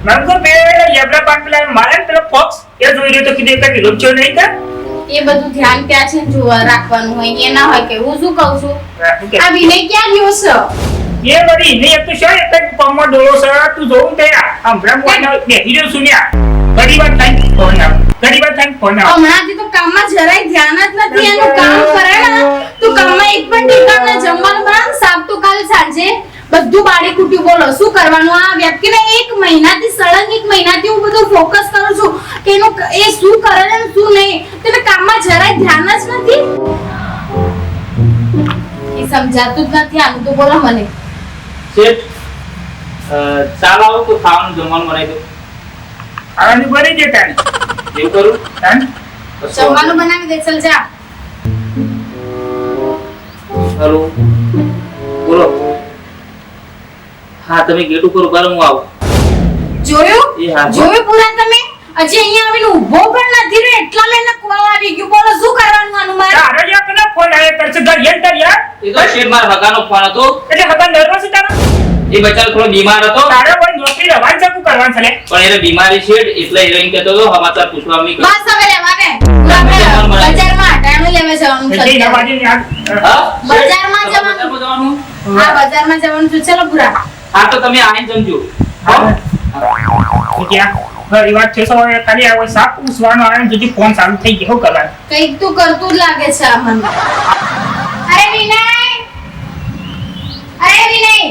નંકો બે યબરા પાટલા મારે પેલો ફોક્સ એ જોઈ રહ્યો તો કીધું કે વિરોધ છો નહીં કા એ બધું ધ્યાન ત્યાં છે જોવા રાખવાનું હોય કે ના હોય કે હું શું કહું છું આ વિનય ક્યાં ગયો છે એ બડી ને એક તો શું એક પમો ડોળો છે તું જોઉં તે હમણાં મોનો બેહી રહ્યો છું ને ઘણી વાર થાય ફોન હમણાંથી તો કામમાં જરાય ધ્યાન જ નથી એનું કામ કરે ને તું કામમાં એક પણ ઠીકાણે જમવાનું બનાવ સાબ તો કાલ સાંજે બધું બાળી કુટ્યું બોલો શું કરવાનું આ વ્યક્તિને એક મહિનાથી હું બધું ફોકસ કરું છું કે એનું એ શું કરે ને શું નહીં તેને કામમાં જરાય ધ્યાન જ નથી એ સમજાતું જ નથી આનું તો બોલો મને શેઠ ચાલો આવો તો ખાવાનું જમવાનું બનાવી દો ખાવાનું બની જતા ને એવું કરું જમવાનું બનાવી દે ચલ જા હેલો બોલો હા તમે ગેટ ઉપર ઉભા રહો હું આવું જોયું પૂરા તમે હજી અહીંયા આવીને ઊભો પણ નથી રહ્યો એટલા લઈને કોલ આવી ગયો બોલો શું કરવાનું આનું મારે તારો યા કને ફોન આયો કરશે ઘર યન યાર એ તો શેઠ મારા હગાનો ફોન હતો એટલે હગા નર્વસ તારા એ બચારો થોડો બીમાર હતો તારે કોઈ નોકરી રવાન છે શું કરવાનું છે પણ એને બીમારી છે એટલે એ રહીને કહેતો હતો સમાચાર પૂછવા અમી બસ હવે લેવા દે બજારમાં ટાઈમ લેવા જવાનું છે એટલે નવાજી ને હા બજારમાં જવાનું હા બજારમાં જવાનું છે ચલો પૂરા હા તો તમે આઈને જમજો હા ક્યાં ઘરી વાત છે સવારે ખાલી આવો સાપ ઉસવાનો આવે જુદી ફોન ચાલુ થઈ ગયો કલાક કઈક તો કરતું જ લાગે છે આ મને અરે વિનય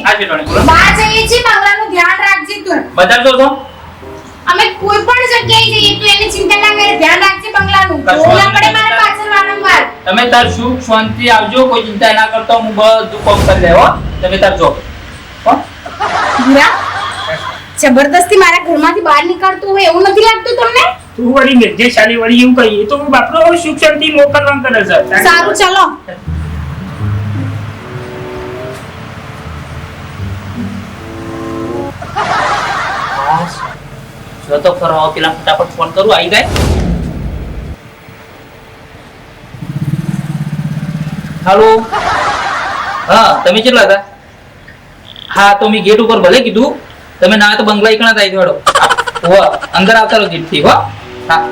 આ છે ટોણી બોલો બહાર જઈએ છીએ બંગલાનું ધ્યાન રાખજે તું બજાર જો છો અમે કોઈ પણ જગ્યાએ જઈએ તું એની ચિંતા ના કરે ધ્યાન રાખજે બંગલાનું જોલા પડે મારા પાછળ વારંવાર તમે તાર સુખ શાંતિ આવજો કોઈ ચિંતા ના કરતો હું બધું કામ કરી લેવો તમે તાર જો હો પૂરા જબરદસ્તી મારા ઘરમાંથી બહાર નીકળતું હોય એવું નથી લાગતું તમને તું વળી નિર્દેશાલી વળી એવું કહીએ તો બાપરો સુખ શાંતિ મોકલવાનું કરે છે સારું ચલો જો તો ફરવા પેલા ફટાફટ ફોન કરું આવી જાય હાલો હા તમે કેટલા હતા હા તો મેં ગેટ ઉપર ભલે કીધું તમે ના તો બંગલા એકણા થાય દોડો હો અંદર આવતા રહો ગેટ થી હો હા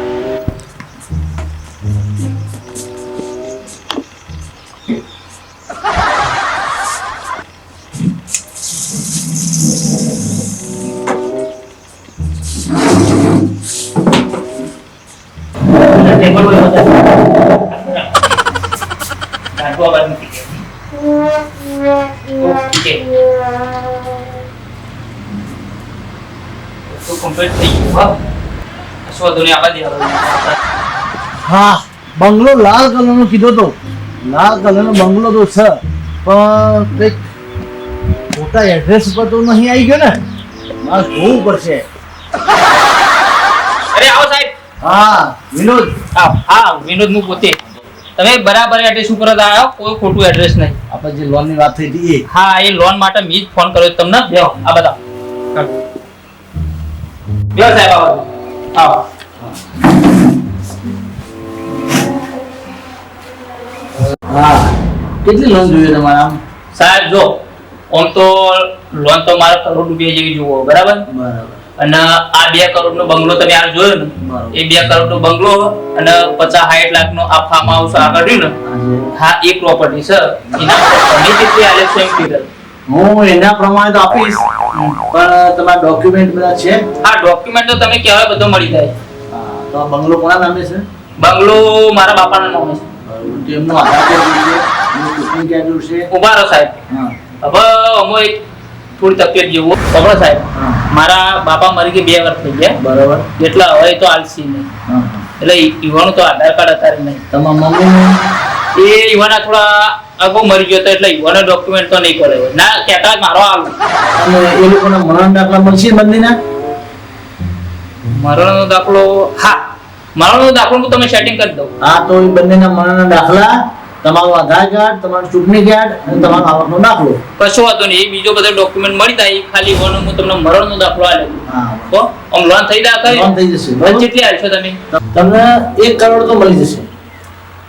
ટેબલ પર બતા કાટવા બાદ ઓકે તો કમ્પ્લીટ થઈ ગયું હા અશ્વ ધોની આબાદી હા બંગલો લાલ કલરનો કીધો તો લાલ કલરનો બંગલો તો છે પણ કંઈક ખોટા એડ્રેસ પર તો નહીં આવી ગયો ને મારે જોવું પડશે અરે આવો સાહેબ હા વિનોદ હા વિનોદ નું પોતે તમે બરાબર એડ્રેસ ઉપર જ આવ્યો કોઈ ખોટું એડ્રેસ નહીં આપણે જે લોનની વાત થઈ હતી એ હા એ લોન માટે મેં જ ફોન કર્યો તમને બેહો આ બધા બેહો સાહેબ આવો હા કેટલી લોન જોઈએ તમારે આમ સાહેબ જો આમ તો લોન તો મારે કરોડ રૂપિયા જેવી જોવો બરાબર બરાબર અને આ 2 કરોડ નો બંગલો તમે આ જોયો ને એ 2 કરોડ નો બંગલો અને 50-60 લાખ નો આ ફાર્મ હાઉસ આગળ રહ્યું ને હા એ પ્રોપર્ટી છે એના ઘણી જેટલી આલેક્શન કીધું હું એના પ્રમાણે તો આપીશ પણ તમારા ડોક્યુમેન્ટ બધા છે હા ડોક્યુમેન્ટ તો તમે કહેવાય બધો મળી જાય હા તો આ બંગલો કોના નામે છે બંગલો મારા બાપાના નામે છે તેમનો આધાર કાર્ડ જોઈશે એનું ચૂંટણી કાર્ડ જોઈશે ઉભા રહો સાહેબ હા હવે અમે થોડી તકલીફ જેવું ખબર સાહેબ મારા બાપા મરી ગયા 2 વર્ષ થઈ ગયા બરાબર એટલે હવે તો આલસી નહીં હા એટલે ઈવાનું તો આધાર કાર્ડ અત્યારે નહીં તમારા મમ્મીનું એ ઈવાના થોડા અગાઉ મરી ગયો તો એટલે ઈવાનો ડોક્યુમેન્ટ તો નહીં કરે ના કહેતા જ મારો આલું અને એ લોકોના મરણ દાખલા મળશે બંનેના મરણનો દાખલો હા મરણનો દાખલો હું તમે સેટિંગ કરી દઉં હા તો એ બંનેના મરણના દાખલા તમારું આધાર કાર્ડ તમારું ચૂંટણી કાર્ડ અને તમારો આવકનો દાખલો કશો વાતો નહીં એ બીજો બધો ડોક્યુમેન્ટ મળી જાય ખાલી ઈવાનો હું તમને મરણનો દાખલો આલે હા તો આમ લોન થઈ જાય ખરી લોન થઈ જશે બરાબર? કેટલી આલશો તમે તમને 1 કરોડ તો મળી જશે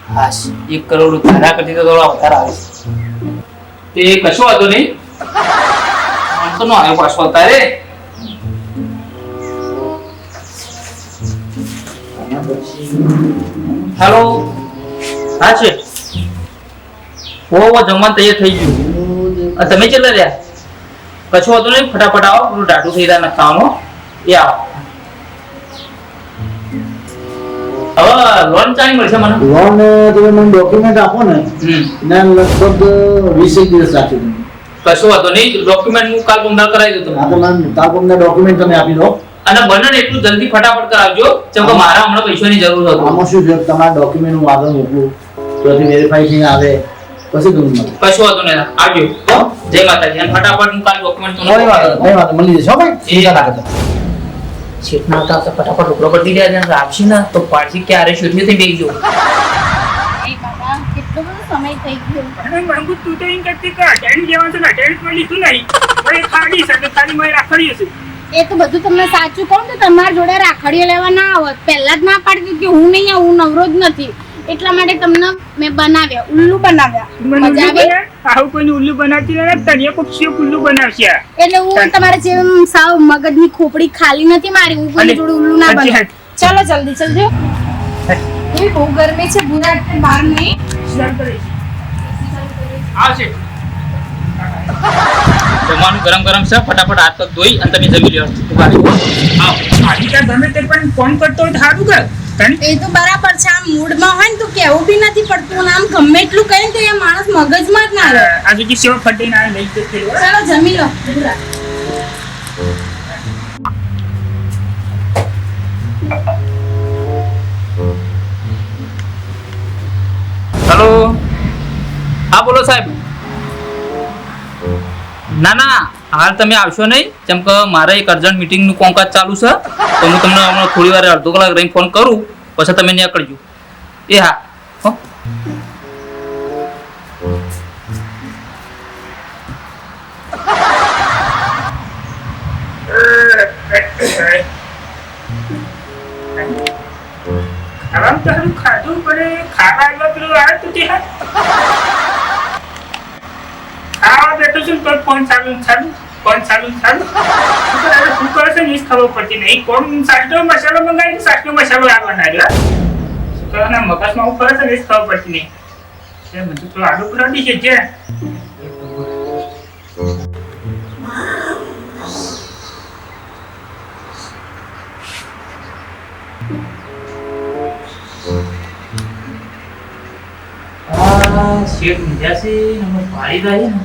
હા 1 કરોડ રૂપિયા કરતી તો થોડા વધારે આવે છે તે કશો વાતો નહીં આમ તો નો આવ્યો પાછો અત્યારે હેલો હા છે જમવાનું તૈયાર થઈ ગયું તમે કેટલા રહ્યા કશું હતું નહીં ફટાફટ આવો પેલું ટાટું થઈ રહ્યા ખાવાનું એ આવો હવે લોન ચાલી મળશે મને લોન તમે મને ડોક્યુમેન્ટ આપો ને એના લગભગ 20 દિવસ રાખી દઉં. કશું હતું નહીં ડોક્યુમેન્ટ હું કાલ ગુમદાર કરાવી દઉં આ તમને તો મને તાપમના ડોક્યુમેન્ટ તમે આપી દો. અને બને ને એટલું જલ્દી ફટાફટ કરાવજો કેમ કે મારા હમણાં પૈસાની જરૂર હતી આમાં શું છે તમારા ડોક્યુમેન્ટ હું આગળ મોકલું ત્યાંથી વેરીફાઈ થઈને આવે પછી તમને મળે. કશું હતું નહીં આવજો જય માતાજી અને ફટાફટ હું કાલ ડોક્યુમેન્ટ કોઈ વાત નહીં, કોઈ વાત નહીં, મળી જશે હો ભાઈ. ચિંતા ના કરતા. છેટના તો ફટાફટ ટુકડો કરી દીધા છે આપશી ને તો પાછી ક્યારે શૂન્ય થઈ બેસી એ ગયો બાબા કેટલો બધો સમય થઈ ગયો. અને મંગુ તું તો એમ કરતી કે અટેન્ડ જેવા છે ને અટેન્ડમાં લીધું નહીં ભાઈ ખાડી છે તો ખાલી મેં રાખડી હશે એ તો બધું તમને સાચું કહું તો તમારા જોડે રાખડીઓ લેવા ના આવત. પહેલા જ ના પાડતી કે હું નહીં આવું, હું નવરો જ નથી. એટલા માટે તમને મેં બનાવ્યા, ઉલ્લુ બનાવ્યા. મને મજા ઉલ્લુ આવી? બના આવું કોઈ ઉલ્લુ બનાવતી નહીં તને પક્ષીઓ ઉલ્લુ બનાવશે એટલે હું તમારે જેમ સાવ મગજની ખોપડી ખાલી નથી મારી, હું કોઈ જોડે ઉલ્લુ ના સાચી બનાવું. ચાલો જલ્દી ચલજો. એ બહુ ગરમી છે, પૂરા એટલે બહાર નહીં. આવશે જમવાનું ગરમ ગરમ છે ફટાફટ હાથ પગ ધોઈ અને તમે જમી લ્યો આવો આજી ત્યાં ગમે તે પણ ફોન કરતો હોય તો સારું કર તને એ તો બરાબર છે, આમ મૂડમાં હોય ને તો કેવું બી નથી પડતું, અને આમ ગમે એટલું કહે ને તો એ માણસ મગજમાં જ ના લે. આ સુધી સેવ ફટીને આ લઈ જશે ચાલો જમી લો. હેલો હા બોલો સાહેબ ના ના હાલ તમે આવશો નહીં કેમ કે મારે એક અર્જન્ટ મીટિંગનું કામકાજ ચાલુ છે તો હું તમને હમણાં થોડી વાર અડધો કલાક રહીને ફોન કરું પછી તમે નીકળજો એ હા હો આરામ તો સારું ખાધું પડે ખાવા આવ્યા પેલું આવે તો તે ખાવા બેઠો છું તો ફોન ચાલુ શું કરે છે ને એ જ ખબર પડતી નહીં કોણ સાચો મસાલો મંગાવી સાચો મસાલો આવવાના રહ્યો શું કરવાના મગજમાં હું કરે છે ને એ જ ખબર પડતી નહીં એ બધું તો આડું પુરાડી છે જે શેઠ મીઠાસી નંબર પાડી જાય ને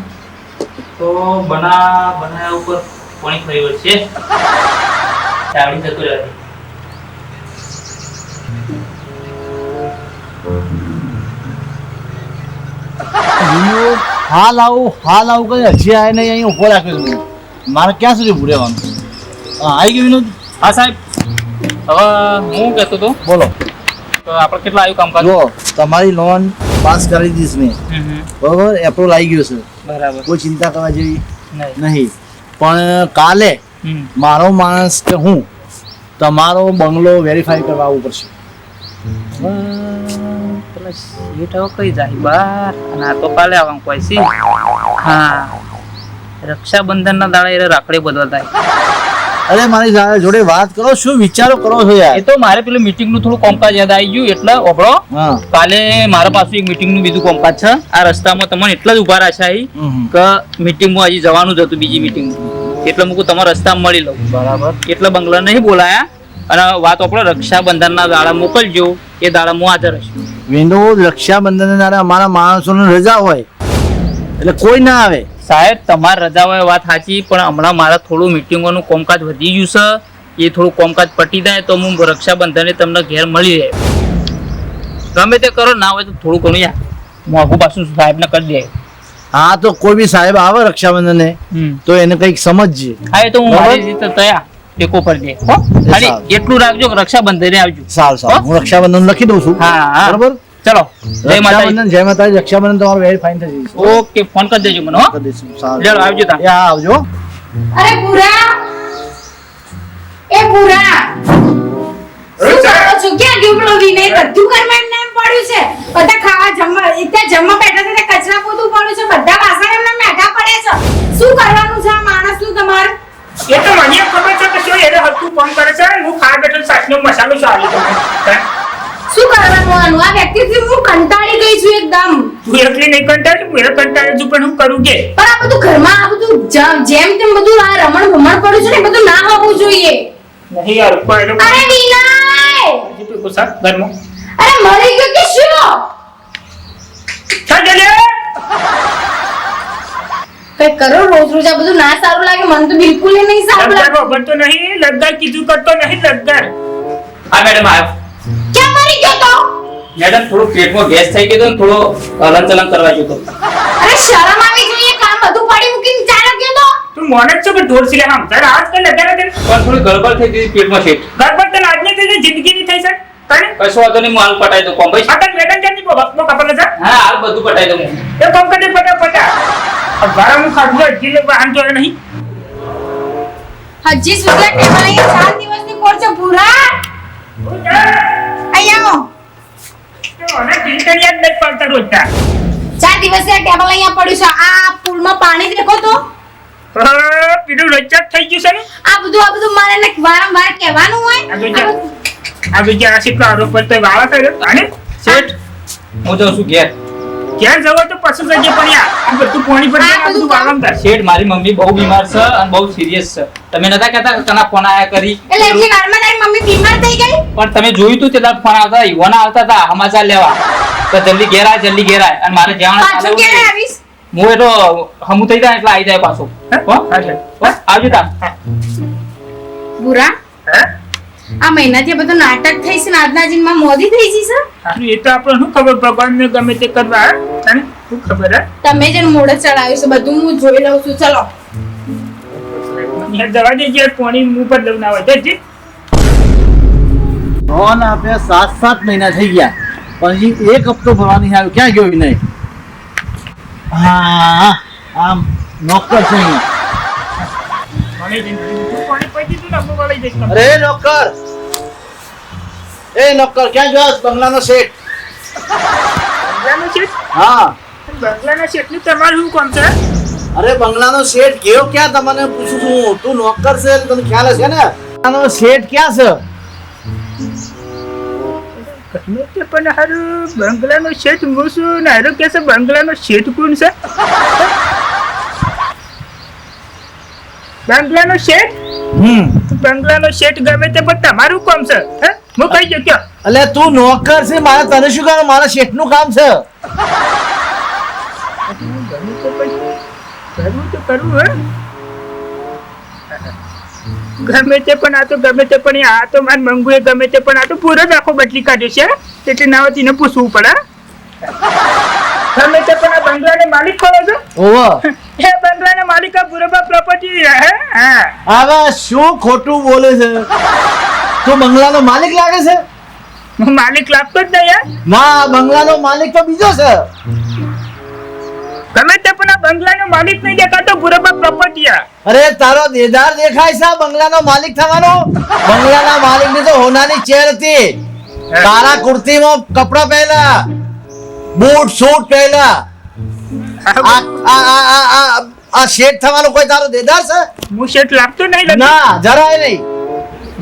તો બનાયા ઉપર પાણી ફરી વળશે ચાવડી જતો રહેતી હાલ આવું કઈ હજી આય નહીં અહીં ઉભો રાખ્યો છે. મારે ક્યાં સુધી ઉભું રહેવાનું? આવી ગયું વિનોદ? હા સાહેબ હવે હું કહેતો હતો બોલો. તો આપણે કેટલા આવ્યું કામકાજ જો તમારી લોન પાસ કરી દીધી મેં, બરોબર, એપ્રુવલ આવી ગયું છે, બરાબર કોઈ ચિંતા કરવા જેવી નહીં નહીં. પણ કાલે મારો માણસ કે હું તમારો બંગલો વેરીફાઈ કરવા આવવું પડશે. પેલા શેઠ હવે કઈ જાય બાર અને આ તો કાલે આવવાનું કોઈ સી હા રક્ષાબંધનના દાડા એ રાખડી બદલ થાય અરે મારી જોડે વાત કરો, શું વિચારો કરો છો યાર? એ તો મારે પેલું મીટિંગ નું થોડું કામકાજ યાદ આવી ગયું એટલે ઓબળો હા કાલે મારા પાસે એક મીટિંગ નું બીજું કામકાજ છે આ રસ્તામાં તમને એટલા જ ઉભા રાખ્યા અહીં કે મીટિંગમાં હજી જવાનું જ હતું બીજી મીટિંગ એટલે હું તમારા રસ્તામાં મળી લઉં બરાબર. એટલે બંગલા નહીં બોલાયા અને વાત આપણે રક્ષાબંધનના દાડા મોકલજો એ દાડા હું હાજર હશું વિનોદ, રક્ષાબંધન અમારા માણસોને રજા હોય એટલે કોઈ ના આવે. સાહેબ તમારી રજા હોય વાત સાચી પણ હમણાં મારા થોડું મીટિંગોનું કામકાજ વધી ગયું છે એ થોડું કામકાજ પટી જાય તો હું રક્ષાબંધને તમને ઘેર મળી રહે ગમે તે કરો ના હોય તો થોડું ઘણું યાર મોંઘું પાછું સાહેબને કરી દે. હા તો કોઈ બી સાહેબ આવે રક્ષાબંધને તો એને કંઈક સમજજે. હા એ તો હું મારી રીતે તૈયાર ટેકો કરી દે હો ખાલી એટલું રાખજો કે રક્ષાબંધને આવજો. સારું હું રક્ષાબંધન લખી દઉં છું. હા બરોબર, ચલો જય માતાજી. રક્ષાબંધન જય માતાજી. રક્ષાબંધન તમારું વેરીફાઈ થઈ જશે. ઓકે ફોન કરી દેજો મને હો કરી દઈશું. સારું ચાલો આવજો તા હા આવજો. અરે પૂરા, એ પૂરા, શું કરો છો? ક્યાં ગયો પેલો વિનય? બધું ઘરમાં એમને એમ પડ્યું છે. બધા ખાવા જમવા ત્યાં જમવા બેઠા છે ત્યાં કચરા પોતું પડ્યું છે, બધા વાસણ એમને મેઠા પડ્યા છે. શું કરવાનું છે આ માણસનું તમારે? એ તો મને ખબર છે કે શું એને હલકું ફોન કરે છે હું ખાવા બેઠો સાચનો મસાલો શું આવ્યો તમને તું એકલી નહીં કંટાળી, હું એ કંટાળું છું, પણ હું કરું કે? પણ આ બધું ઘરમાં આ બધું જેમ તેમ બધું આ રમણ ભમણ પડ્યું છે ને એ બધું ના હોવું જોઈએ. નહીં યાર, કોઈ લોકો અરે વિનય, હજી તું ગુસ્સા ઘરમાં. અરે મરી ગયો કે શું? ચાલ જલ્દી. કઈ કરો, રોજ રોજ આ બધું ના સારું લાગે, મને તો બિલકુલ નહીં સારું લગન લાગે. વગરતો નહીં, લગન કીધું કરતો નહીં, લગન. હા મેડમ આવ્યો. ક્યાં મરી ગયો તો? મેડમ થોડું પેટમાં ગેસ થઈ ગયો તો ને થોડો હલનચલન કરવા ગયો તો. અરે શરમ આવી જોઈએ, કામ બધું પડી મૂકીને ચાલ્યો ગયો તો. તું મોને જ છો કે ઢોર સિલે આમ તારે આજ કઈ લગાડે તને પણ થોડી ગડબડ થઈ ગઈ પેટમાં શેઠ. ગરબડ તને આજની થઈ જાય, જિંદગીની થઈ છે તારે કશો વાંધો નહીં, હું હાલ પટાઈ દઉં કોમ ભાઈ. આટલ મેડમ જાની બકનો કપલ છે હા હાલ બધું પટાઈ દઉં હું. એ કોમ કરી ફટાફટ આ વારા હું ખાધું જીલે વાહન જોડે નહીં હજી સુધી આ ટેબલ અહીંયા 4 દિવસની કોર છે ભૂરા. અહીંયા આવો. મને ટીચર યાદ નથી પડતા રોજતા 4 દિવસથી આ ટેબલ અહીંયા પડ્યું છે. આ પુલમાં પાણી દેખો તો. પીડું રજ્જત થઈ ગયું છે ને આ બધું મારે ને વારંવાર કહેવાનું હોય. આ બીજા આશિક આરોપ પર તો વાળા કરે અને શેઠ હું જાઉં છું ઘેર. ક્યાં જવો તો પશુ જજે પણ યાર આ બધું પાણી પર આ આ બધું બધું વાળમ કર શેઠ મારી મમ્મી બહુ બીમાર છે અને બહુ સિરિયસ છે. તમે નતા કહેતા કે કના ફોન આયા કરી એટલે એટલી વારમાં તારી મમ્મી બીમાર થઈ ગઈ. પણ તમે જોયું તું તેલા ફોન આવતા યુવાના આવતા હતા સમાચાર લેવા તો જલ્દી ઘેર આય અને મારે પાછું ક્યારે જવાનું આવીશ? હું એ તો હમું થઈ જાય એટલે આવી જાય પાછું. હો? હો? આવજો તા. ભૂરા, હે આ મહિનાથી આ બધું નાટક થઈ છે ને આજના જીનમાં મોદી થઈ ગઈ છે. એ તો આપણે શું ખબર ભગવાનને ગમે તે કરવા હે? તને શું ખબર હે તમે જેને મોઢે ચડાવ્યું છે બધું હું જોઈ લઉં છું. ચલો અહીંયા દવા દેજે પાણી મું પર લઉં ના હોય જજે લોન આપ્યા 7 મહિના થઈ ગયા પણ હજી એક હપ્તો ભરવા નહીં આવ્યો. ક્યાં ગયો વિનય? હા આમ નોકર છે અહીંયા. પાણી પી દીધું ને અમુક વાળી જઈશ અરે નોકર, એ નોકર ક્યાં ગયો? બંગલાનો શેઠ. બંગલાનો શેઠ હા બંગલાના શેઠનું તમારું શું કામ છે અરે બંગલાનો શેઠ ગયો ક્યાં? તમને પૂછું છું. તું નોકર છે તને ખ્યાલ હશે ને. બંગલાનો શેઠ ક્યાં છે? ગમે તે પણ હારું બંગલાનો શેઠ હું છું ને હારું કે છે બંગલાનો શેઠ કોણ છે બંગલાનો શેઠ બંગલાનો શેઠ ગમે તે પણ તમારું કામ છે હે હું કહી દઉં ક્યાં અલે તું નોકર છે, મારે તને શું કામ? મારા શેઠનું કામ છે. ગમે તે પણ કરવું તો કરવું હે ગમે તે પણ આ તો ગમે તે પણ આ તો માર મંગુએ ગમે તે પણ આ તો પૂરો જ આખો બદલી કાઢ્યો છે એટલે નાવતીને પૂછવું પડે ગમે તે પણ આ બંગલાને માલિક ખરો છો ઓહો એ બંગલાના માલિક આ પૂરોબા પ્રોપર્ટી હે હા હવે શું ખોટું બોલે છે? તું બંગલાનો માલિક લાગે છે? હું માલિક લાગતો જ નહીં યાર ના, બંગલાનો માલિક તો બીજો છે. ગમે તે પણ આ બંગલાનો માલિક નહીં દેખાતો પૂરોબા પ્રોપર્ટી અરે તારો દેદાર દેખાય છે આ બંગલાનો માલિક થવાનો? બંગલાના માલિકની તો હોનાની ચેર હતી. કાળા કુર્તીમાં કપડા પહેલા, બૂટ સૂટ પહેલા. આ શેઠ થવાનો કોઈ તારો દેદાર છે? હું શેઠ લાગતો નહીં લગી. ના, જરાય નહીં.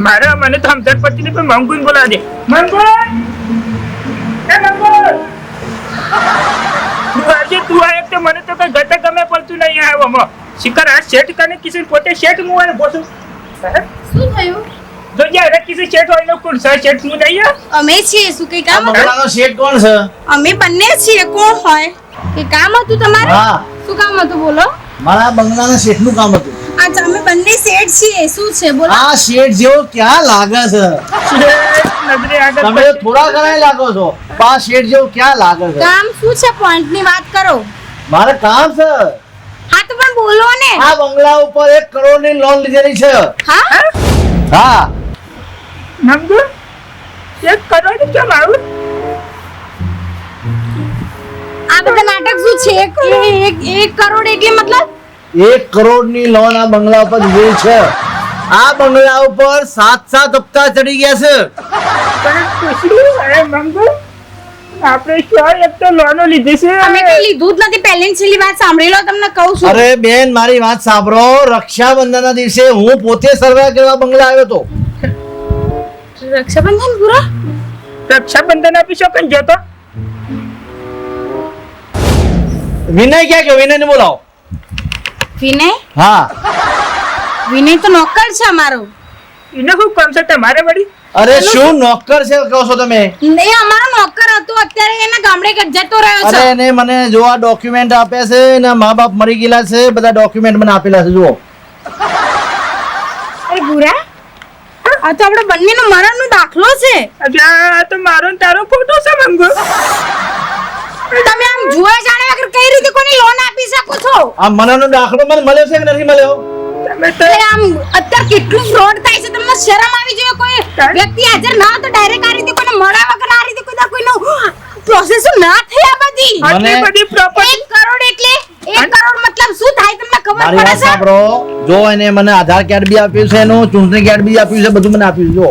મારે મને તો સમજણ પડતી નહીં પણ મંગુને બોલાવજે મંગુ એ મંગુ તું આ એક તો મને તો કઈ ઘટક ગમે પડતું નહીં આવામાં શિખર આ શેઠ કને કિસી પોતે શેઠ હું આને બોસું શું થયું? જો જે અરે કિસી શેઠ હોય નો કોણ સર શેઠ હું નહીં અમે છીએ. શું કઈ આ કામ હતું? બંગલાનો શેઠ કોણ છે? અમે બંને છીએ. કોણ હોય? કે કામ હતું તમારે? હા, શું કામ હતું બોલો? મારા બંગલાના શેઠનું કામ હતું. આ તમે બંને સેટ છીએ. શું છે બોલો? આ શેઠ જેવો ક્યાં લાગે છે? નજરે આગળ તમે તો થોડા ઘણા લાગો છો, પણ આ શેઠ જેવો ક્યાં લાગે છે? કામ શું છે? પોઈન્ટ ની વાત કરો. મારે કામ છે. હા તો પણ બોલો ને. આ બંગલા ઉપર 1 કરોડની લોન લીધેલી છે. હા હા, મંગુ 1 કરોડ કેમ આવું આ બધા નાટક શું છે? એક કરોડ એટલે મતલબ 1 કરોડની લોન આ બંગલા ઉપર લીધેલી છે. આ બંગલા ઉપર 7 હપ્તા ચડી ગયા છે. પણ પૂછ્યું અરે મંગુ આપણે શું એક તો લોનો લીધી છે અમે કઈ લીધું જ નથી. પહેલી ને છેલ્લી વાત સાંભળી લો, તમને કહું છું. અરે બેન, મારી વાત સાંભળો. રક્ષાબંધનના દિવસે હું પોતે સર્વે કરવા બંગલા આવ્યો હતો. રક્ષાબંધન પૂરો રક્ષાબંધન આપી શકો ને જતો વિનય ક્યાં ગયો? વિનયને બોલાવો. વિનય હા. વિનય તો નોકર છે અમારો. એને શું કામ છે તમારે વળી? અરે શું નોકર છે કહો છો તમે? એ અમારો નોકર હતો, અત્યારે એના ગામડે જતો રહ્યો અરે છે. એને મને જો આ ડોક્યુમેન્ટ આપ્યા છે ને મા બાપ મરી ગયેલા છે, બધા ડોક્યુમેન્ટ મને આપેલા છે જુઓ. અરે ભૂરા, આ તો આપણે બંનેનો મરણનો દાખલો છે. આ તો મારો ને તારો ફોટો છે મંગો. તમે આમ જોયા જાણ્યા વગર કઈ રીતે કોની લોન આપી શકો છો? આ મનાનો દાખલો મને મળ્યો છે કે નથી મળ્યો? તમે તો અરે આમ અત્યારે કેટલું ફ્રોડ થાય છે, તમને શરમ આવી જોઈએ? કોઈ વ્યક્તિ હાજર ના હોય તો ડાયરેક્ટ આ રીતે કોઈને મળ્યા વગર આ રીતે કોઈનો પ્રોસેસ ના થઈ આ બધી. આટલી બધી પ્રોપર્ટી 1 કરોડ એટલે 1 કરોડ મતલબ શું થાય તમને ખબર મારી પડે વાત છે? સાંભળો. જો એને મને આધાર કાર્ડ બી આપ્યું છે, એનું ચૂંટણી કાર્ડ બી આપ્યું છે, બધું મને આપ્યું છે. જો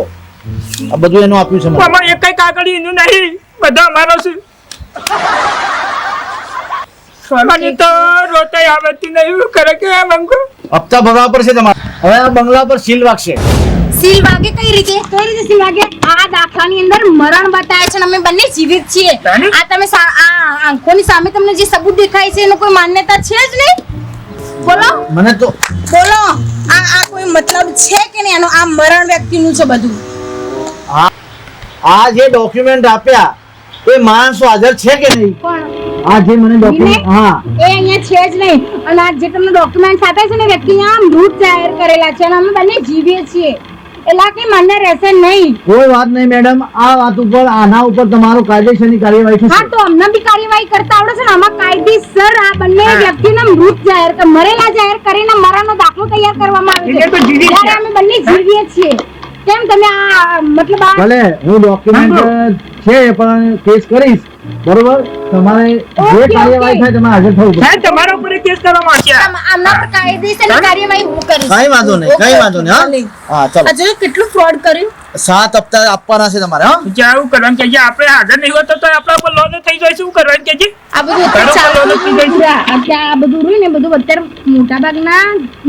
આ બધું એનું આપ્યું છે મને. આમાં એક કઈ કાગળ એનું નહીં, બધા અમારો છે. મને તો રોતાઈ આવડતી નહીં, એવું કરે કે મંગો. હપ્તા ભરવા પડશે તમારે. હવે આ બંગલા પર સીલ વાગશે. સીલ વાગે કઈ રીતે સીલ વાગે? આ દાખલાની અંદર મરણ બતાવે છે અને અમે બંને જીવિત છીએ. તાને? આ તમે આ આંખોની સામે તમને જે સબૂત દેખાય છે એનો કોઈ માન્યતા છે જ નહીં. બોલો મને તો બોલો, આ કોઈ મતલબ છે કે નહીં? એનો આ મરણ વ્યક્તિનું છે બધું. આ જે ડોક્યુમેન્ટ આપ્યા એ માણસો હાજર છે કે નહીં? પણ આ જે મને ડોક્યુમેન્ટ, હા, એ અહીંયા છે જ નહીં. અને આ જે તમને ડોક્યુમેન્ટ આપે છે ને વ્યક્તિ આ મૃત જાહેર કરેલા છે અને અમે બંને જીવીએ છીએ, એટલે કઈ માન્ય રહેશે નહીં. કોઈ વાત નહીં મેડમ. આ વાત ઉપર, આના ઉપર તમારો કાયદેસરની કાર્યવાહી હા, થશે. તો અમને બી કાર્યવાહી કરતા આવડે છે ને. આમાં કાયદેસર આ બંને વ્યક્તિને મૃત જાહેર મરેલા જાહેર કરીને મરણનો દાખલો તૈયાર કરવામાં આવે એને તો છે. જીવી જ્યારે છે. અમે બંને જીવીએ છીએ. કેમ તમે આ મતલબ આ ભલે હું ડોક્યુમેન્ટ છે પણ કેસ કરીશ, બરોબર? તમારે જે ઓકે, કાર્યવાહી ઓકે. થાય તમે હાજર થવું પડશે. સાહેબ તમારા ઉપર કેસ કરવામાં આવશે. આમના પર કાયદેસરની કાર્યવાહી હું કરીશ. કઈ વાંધો નહીં, કઈ વાંધો નહીં. હા, ચાલો. આ જોયું કેટલું ફ્રોડ કર્યું. 7 હપ્તા આપવાના છે તમારે. હા, જાવું કરવાનું કે આપણે હાજર નહીં હોતો તો આપણા પર લોન થઈ જાય, શું કરવાનું કે આ બધું અત્યારે બરોબર, ચાલતું બરોબર, જ નથી. અત્યારે આ બધું રહ્યું ને બધું અત્યારે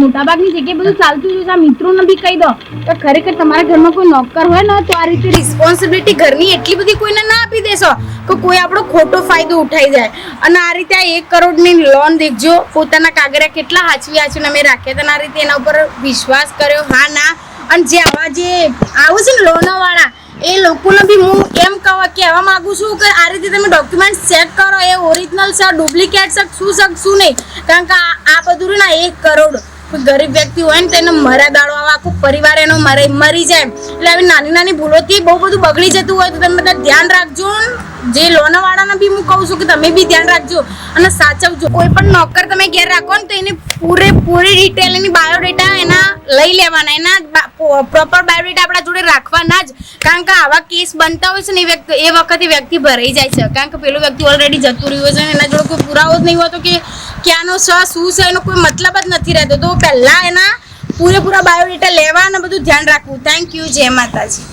મોટાભાગની જગ્યાએ બધું ચાલતું જ છે. આ મિત્રોને બી કહી દો કે ખરેખર તમારા ઘરમાં કોઈ નોકર હોય ને તો આ રીતે રિસ્પોન્સિબિલિટી ઘરની એટલી બધી કોઈને ના આપી દેશો કે કોઈ આપણો ખોટો ફાયદો ઉઠાઈ જાય. અને આ રીતે આ 1 કરોડની લોન દેખજો, પોતાના કાગળિયા કેટલા હાચવીને અમે રાખ્યા હતા, આ રીતે એના ઉપર વિશ્વાસ કર્યો. હા ના, અને જે આવા જે આવું છે ને લોનવાળા, એ લોકોને બી હું એમ કહેવા માંગુ છું કે આ રીતે તમે ડોક્યુમેન્ટ ચેક કરો, એ ઓરિજિનલ છે, ડુપ્લિકેટ છે, શું નહીં. કારણ કે આ બધું ને 1 કરોડ કોઈ ગરીબ વ્યક્તિ હોય ને તેને મરા દાડો આવે, આખો પરિવાર એનો મરી જાય. એટલે આવી નાની નાની ભૂલોથી બહુ બધું બગડી જતું હોય તો તમે બધા ધ્યાન રાખજો. જે લોનવાળાને બી હું કહું છું કે તમે બી ધ્યાન રાખજો અને સાચવજો. કોઈ પણ નોકર તમે ઘેર રાખો ને તો એની પૂરેપૂરી ડિટેલ, એની બાયોડેટા એના લઈ લેવાના, એના પ્રોપર બાયોડેટા આપણા જોડે રાખવાના જ. કારણ કે આવા કેસ બનતા હોય છે ને એ વખતે વ્યક્તિ ભરાઈ જાય છે. કારણ કે પેલો વ્યક્તિ ઓલરેડી જતું રહ્યો છે, એના જોડે કોઈ પુરાવો જ નહીં હોતો કે ક્યાંનો છે, શું છે, એનો કોઈ મતલબ જ નથી રહેતો. તો પહેલા એના પૂરેપૂરા બાયોડેટા લેવા અને બધું ધ્યાન રાખવું. Thank you. જય માતાજી.